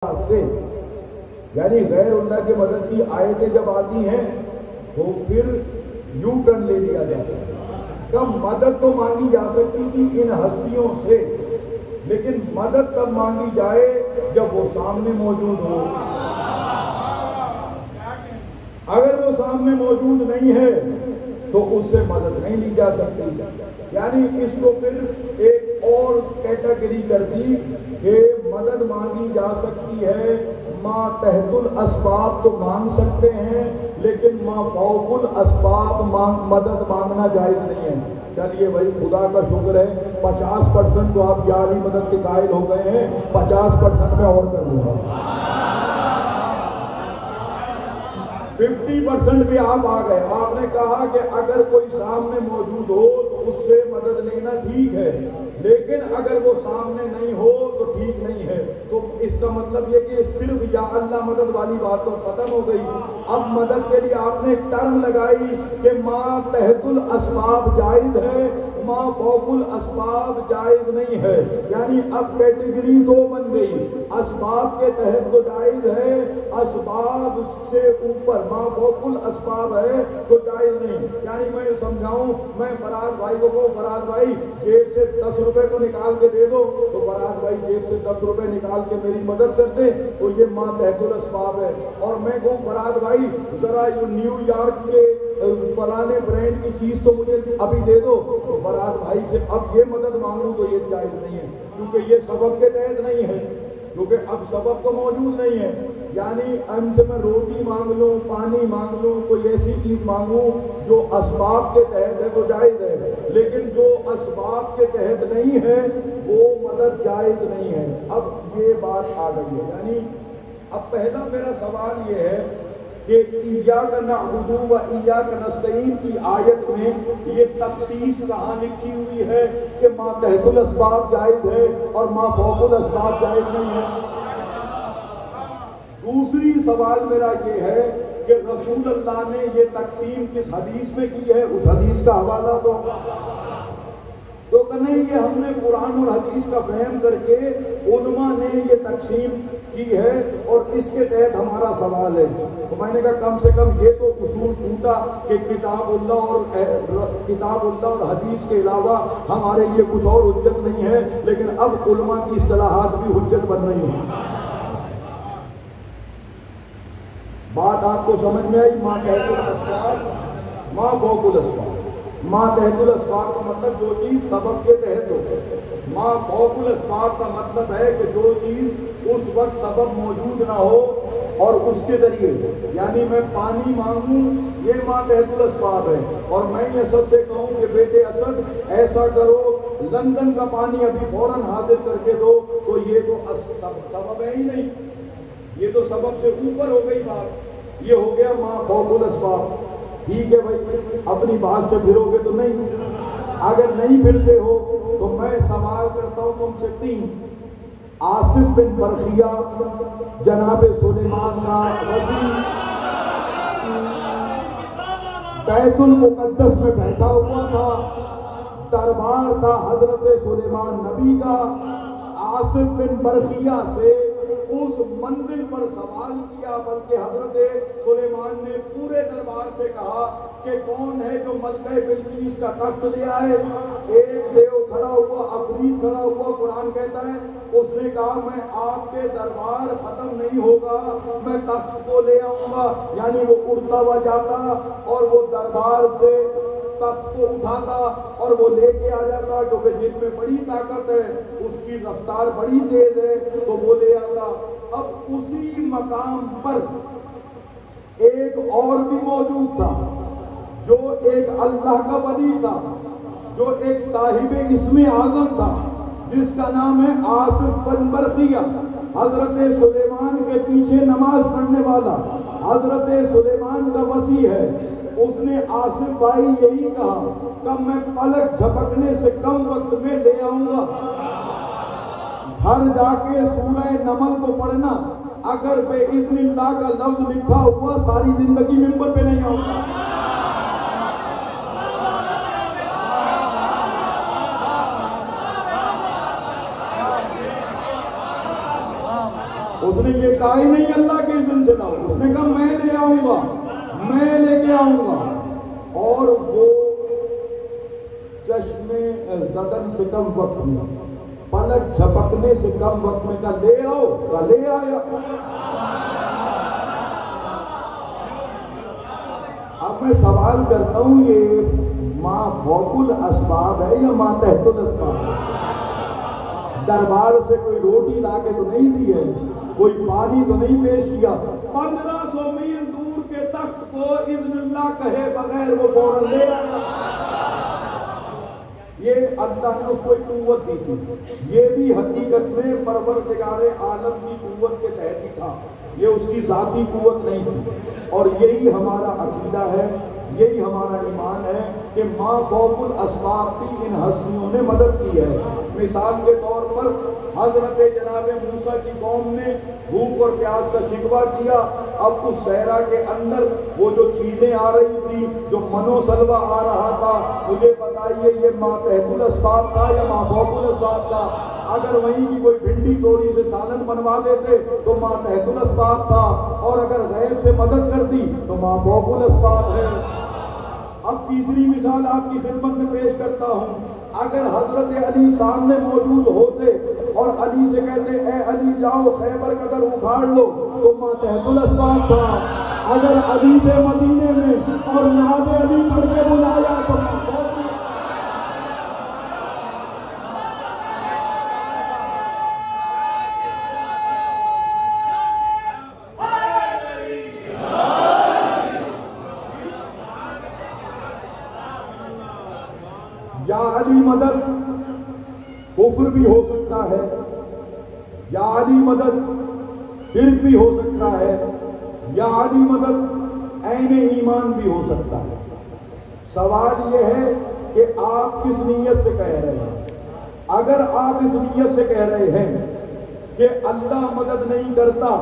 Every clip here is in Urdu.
سے یعنی غیر اللہ کی مدد کی آیتیں جب آتی ہیں تو پھر یوں ٹرن لے لیا جاتا ہے۔ کب مدد تو مانگی جا سکتی تھی ان ہستیوں سے، لیکن مدد تب مانگی جائے جب وہ سامنے موجود ہو۔ اگر وہ سامنے موجود نہیں ہے تو اس سے مدد نہیں لی جا سکتی۔ یعنی اس کو پھر ایک اور کیٹیگری کر دی کہ مدد مانگی جا سکتی ہے، ما تحت الاسباب تو مانگ سکتے ہیں، لیکن ما فوق الاسباب مدد مانگنا جائز نہیں ہے۔ چلیے بھائی خدا کا شکر ہے 50% تو آپ جعلی مدد کے قائل ہو گئے ہیں، 50% میں اور کر لوں گا، 50% بھی آپ آ گئے۔ آپ نے کہا کہ اگر کوئی سامنے موجود ہو تو اس سے مدد لینا ٹھیک ہے، لیکن اگر وہ سامنے نہیں ہو تو ٹھیک نہیں ہے۔ تو اس کا مطلب یہ کہ صرف یا اللہ مدد والی بات تو ختم ہو گئی۔ اب مدد کے لیے آپ نے ایک ٹرم لگائی کہ ما تحت الاسباب جائز ہے، ما فوق الاسباب جائز نہیں ہے۔ یعنی اب کیٹیگری دو بن گئی، اسباب کے تحت تو جائز ہے، اسباب سے اوپر ما فوق الاسباب ہے تو جائز نہیں۔ یعنی میں سمجھاؤں، میں فراز بھائی کو کہوں فراز بھائی جیب سے 10 روپے تو نکال کے دے دو، تو فراز بھائی جیب سے 10 روپے نکال کے میری مدد کرتے تو یہ ما تحت الاسباب ہے۔ اور میں کہوں فراز بھائی ذرا نیو یارک کے فلانے برانڈ کی چیز تو مجھے ابھی دے دو، تو فراز بھائی سے اب یہ مدد مانگوں تو یہ جائز نہیں ہے، کیونکہ یہ سبب کے تحت نہیں ہے، کیونکہ اب سبب تو موجود نہیں ہے۔ یعنی ان سے میں روٹی مانگ لوں، پانی مانگ لوں، کوئی ایسی چیز مانگوں جو اسباب کے تحت ہے تو جائز ہے، لیکن جو اسباب کے تحت نہیں ہے وہ مدد جائز نہیں ہے۔ اب یہ بات آ گئی ہے۔ یعنی اب پہلا میرا سوال یہ ہے کہ ایاک نعبد و ایاک نستعین کی آیت میں یہ تخصیص کہاں لکھی ہوئی ہے کہ ما تحت الاسباب جائز ہے اور ما فوق الاسباب جائز نہیں ہے؟ دوسری سوال میرا یہ ہے کہ رسول اللہ نے یہ تقسیم کس حدیث میں کی ہے، اس حدیث کا حوالہ دو۔ تو کہ نہیں یہ ہم نے قرآن اور حدیث کا فہم کر کے علماء نے یہ تقسیم کی ہے اور اس کے تحت ہمارا سوال ہے۔ تو میں نے کہا کم سے کم یہ تو اصول ٹوٹا کہ کتاب اللہ اور حدیث کے علاوہ ہمارے لیے کچھ اور حجت نہیں ہے، لیکن اب علماء کی اصطلاحات بھی حجت بن رہی ہیں۔ بات آپ کو سمجھ میں آئی؟ ما تحت الاسباب، ما فوق الاسباب۔ ما تحت الاسباب کا مطلب جو چیز سبب کے تحت ہو، ما فوق الاسباب کا مطلب ہے کہ جو چیز اس وقت سبب موجود نہ ہو اور اس کے ذریعے، یعنی میں پانی مانگوں یہ ما تحت الاسباب ہے، اور میں اسد سے کہوں کہ بیٹے اسد ایسا کرو لندن کا پانی ابھی فوراً حاضر کر کے دو، تو یہ تو سبب ہے ہی نہیں، یہ تو سبب سے اوپر ہو گئی بات، یہ ہو گیا ما فوق الاسباب۔ ٹھیک ہے بھائی، اپنی بات سے پھرو گے تو نہیں، اگر نہیں پھرتے ہو تو میں سوال کرتا ہوں تم سے تین۔ آصف بن برخیہ جناب سلیمان کا وزیر بیت المقدس میں بیٹھا ہوا تھا، دربار تھا حضرت سلیمان نبی کا۔ آصف بن برخیہ سے اس منزل پر سوال کیا، بلکہ حضرت سلیمان نے پورے دربار سے کہا کہ کون ہے جو ملکہ بلقیس کا تخت لے آئے؟ ایک دیو کھڑا ہوا، عفریت کھڑا ہوا، قرآن کہتا ہے اس نے کہا میں آپ کے دربار ختم نہیں ہوگا، میں تخت کو لے آؤں گا۔ یعنی وہ اڑتا ہوا جاتا اور وہ دربار سے تخت کو اٹھاتا اور وہ لے کے آ جاتا، کیونکہ جن میں بڑی طاقت ہے اس کی رفتار بڑی تیز ہے تو وہ لے آتا۔ اب اسی مقام پر ایک اور بھی موجود تھا جو ایک اللہ کا ولی تھا، جو ایک صاحب اسم اعظم تھا، جس کا نام ہے آصف بن برخیہ، حضرت سلیمان کے پیچھے نماز پڑھنے والا، حضرت سلیمان کا وصی ہے۔ اس نے آصف بھائی یہی کہا کہ میں پلک جھپکنے سے کم وقت میں لے آؤں گا۔ گھر جا کے سورہ نمل کو پڑھنا، اگر بے اذن اللہ کا لفظ لکھا ہوا ساری زندگی ممبر پہ نہیں آؤں گا۔ اس نے یہ کہا ہی نہیں اللہ کے اذن سے لاؤ، اس نے کہا میں لے آؤں گا، میں لے کے آؤں گا۔ اور وہ چشمے زدن سے کم وقت میں، پلک جھپکنے سے کم وقت میں کہا لے آؤ، کہا لے آیا۔ اب میں سوال کرتا ہوں یہ ماں فوق الاسباب ہے یا ماں تحت الاسباب ہے؟ دربار سے کوئی روٹی لا کے تو نہیں دی ہے، کوئی پانی تو نہیں پیش کیا، 1500 میل دور کے تخت کو اذن اللہ کہے بغیر وہ فوراً لے آیا۔ یہ اللہ نے اس کو ایک قوت دی تھی، یہ بھی حقیقت میں پروردگار عالم کی قوت کے تحت ہی تھا، یہ اس کی ذاتی قوت نہیں تھی۔ اور یہی ہمارا عقیدہ ہے، یہی ہمارا ایمان ہے کہ ما فوق الاسباب کی ان ہستیوں نے مدد کی ہے۔ مثال کے طور پر حضرت جناب موسیٰ کی قوم نے بھوک اور پیاس کا شکوہ کیا، اب اس صحرا کے اندر وہ جو چیزیں آ رہی تھی، جو منو سلوہ آ رہا تھا، مجھے بتائیے یہ ما تحت الاسباب تھا یا ما فوق الاسباب تھا؟ اگر وہیں کی کوئی بھنڈی توری سے سالن بنوا دیتے تو ما تحت الاسباب تھا، اور اگر غیب سے مدد کر دی تو ما فوق الاسباب ہے۔ اب تیسری مثال آپ کی خدمت میں پیش کرتا ہوں، اگر حضرت علی سامنے موجود ہوتے اور علی سے کہتے اے علی جاؤ خیبر کا در اکھاڑ لو، تو ما تحت الاسباب تھا۔ اگر علی تھے مدینے میں اور نعت علی پڑھ کے بلایا تو ما فوق یا علی مدد کفر بھی ہو سکتا ہے، یا علی مدد شرک بھی ہو سکتا ہے، یا علی مدد عین ایمان بھی ہو سکتا ہے۔ سوال یہ ہے کہ آپ کس نیت سے کہہ رہے ہیں۔ اگر آپ اس نیت سے کہہ رہے ہیں کہ اللہ مدد نہیں کرتا،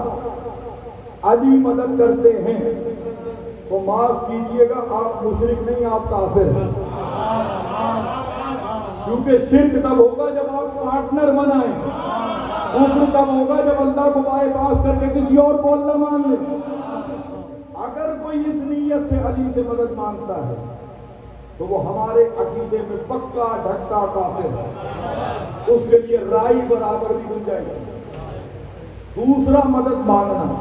علی مدد کرتے ہیں، تو معاف کیجئے گا آپ مشرک نہیں، آپ کافر ہیں۔ کیونکہ شرک تب ہوگا جب آپ پارٹنر بنائیں، کفر تب ہوگا جب اللہ کو بائے پاس کر کے کسی اور کو اللہ مان لیں۔ اگر کوئی اس نیت سے علی سے مدد مانگتا ہے تو وہ ہمارے عقیدے میں پکا ڈھکا کافر ہے، اس کے لیے رائی برابر بھی گنجائش ہے۔ دوسرا مدد مانگنا،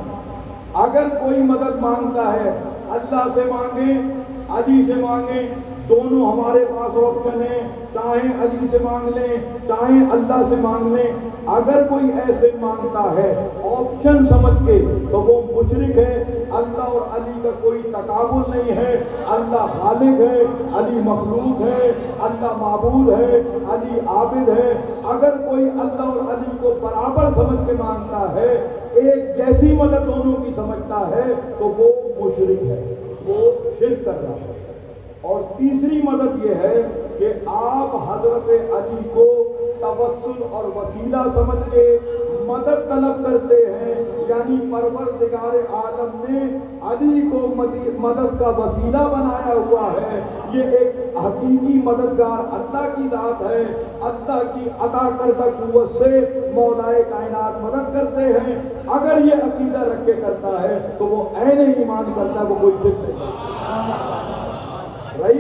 اگر کوئی مدد مانگتا ہے اللہ سے مانگیں علی سے مانگیں، دونوں ہمارے پاس آپشن ہیں، چاہیں علی سے مانگ لیں چاہیں اللہ سے مانگ لیں۔ اگر کوئی ایسے مانگتا ہے آپشن سمجھ کے تو وہ مشرک ہے۔ اللہ اور علی کا کوئی تقابل نہیں ہے، اللہ خالق ہے، علی مخلوق ہے، اللہ معبود ہے، علی عابد ہے۔ اگر کوئی اللہ اور علی کو برابر سمجھ کے مانگتا ہے، ایک جیسی مدد دونوں کی سمجھتا ہے، تو وہ مشرک ہے، وہ شرک کر رہا ہے۔ اور تیسری مدد یہ ہے کہ آپ حضرت علی کو توسل اور وسیلہ سمجھ کے مدد طلب کرتے ہیں، یعنی پروردگار عالم نے علی کو مدد کا وسیلہ بنایا ہوا ہے۔ یہ ایک حقیقی مددگار اللہ کی ذات ہے، اللہ کی عطا کردہ قوت سے مولائے کائنات مدد کرتے ہیں۔ اگر یہ عقیدہ رکھ کے کرتا ہے تو وہ عین ایمان کرتا ہے، وہ کوئی شرک نہیں۔